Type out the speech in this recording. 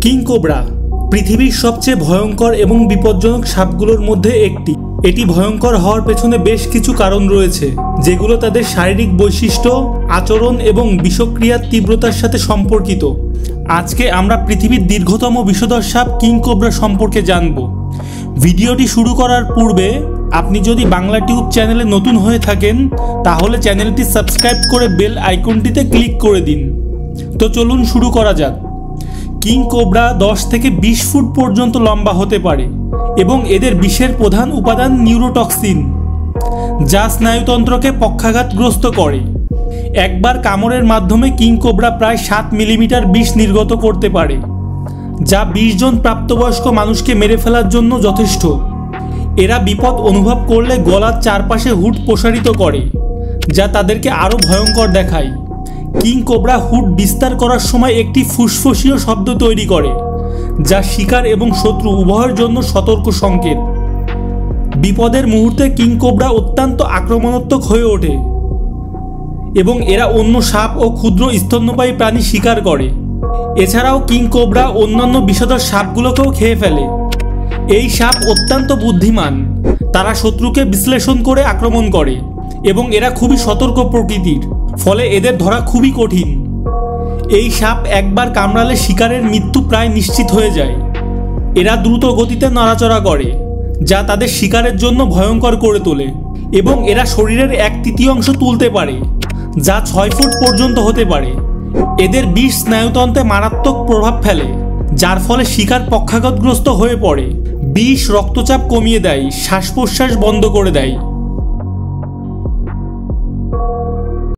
King cobra পৃথিবীর সবচেয়ে ভয়ঙ্কর এবং বিপজ্জনক সাপগুলোর মধ্যে একটি। এটি ভয়ঙ্কর হওয়ার পেছনে বেশ কিছু কারণ রয়েছে, যেগুলো তাদের শারীরিক বৈশিষ্ট্য, আচরণ এবং বিষক্রিয়ার তীব্রতার সাথে সম্পর্কিত। আজকে আমরা পৃথিবীর দীর্ঘতম বিষধর সাপ কিং কোবরা সম্পর্কে জানব। ভিডিওটি শুরু করার পূর্বে আপনি যদি বাংলা টিউব চ্যানেলে নতুন হয়ে থাকেন তাহলে চ্যানেলটি সাবস্ক্রাইব করে বেল আইকনটিতে ক্লিক করে দিন। তো চলুন শুরু করা যাক। কিং কোবরা 10 থেকে 20 ফুট পর্যন্ত লম্বা হতে পারে এবং এদের বিষের প্রধান উপাদান নিউরোটক্সিন, যা স্নায়ুতন্ত্রকে পক্ষাঘাতগ্রস্ত করে। একবার কামড়ের মাধ্যমে কিং কোবরা প্রায় 7 মিলিমিটার বিষ নির্গত করতে পারে, যা 20 জন প্রাপ্তবয়স্ক মানুষকে মেরে ফেলার জন্য যথেষ্ট। এরা বিপদ অনুভব করলে গলার চারপাশে হুড প্রসারিত করে, যা তাদেরকে আরও ভয়ঙ্কর দেখায়। কিং কোবরা হুড বিস্তার করার সময় একটি ফুসফুসীয় শব্দ তৈরি করে, যা শিকার এবং শত্রু উভয়ের জন্য সতর্ক সংকেত। বিপদের মুহূর্তে কিং কোবরা অত্যন্ত আক্রমণাত্মক হয়ে ওঠে এবং এরা অন্য সাপ ও ক্ষুদ্র স্তন্যপায়ী প্রাণী শিকার করে। এছাড়াও কিং কোবরা অন্যান্য বিষধর সাপগুলোকেও খেয়ে ফেলে। এই সাপ অত্যন্ত বুদ্ধিমান, তারা শত্রুকে বিশ্লেষণ করে আক্রমণ করে এবং এরা খুবই সতর্ক প্রকৃতির, ফলে এদের ধরা খুবই কঠিন। এই সাপ একবার কামড়ালে শিকারের মৃত্যু প্রায় নিশ্চিত হয়ে যায়। এরা দ্রুত গতিতে নড়াচড়া করে, যা তাদের শিকারের জন্য ভয়ঙ্কর করে তোলে, এবং এরা শরীরের 1/3 তুলতে পারে, যা 6 ফুট পর্যন্ত হতে পারে। এদের বিষ স্নায়ুতন্ত্রে মারাত্মক প্রভাব ফেলে, যার ফলে শিকার পক্ষাঘাতগ্রস্ত হয়ে পড়ে। বিষ রক্তচাপ কমিয়ে দেয়, শ্বাস প্রশ্বাস বন্ধ করে দেয়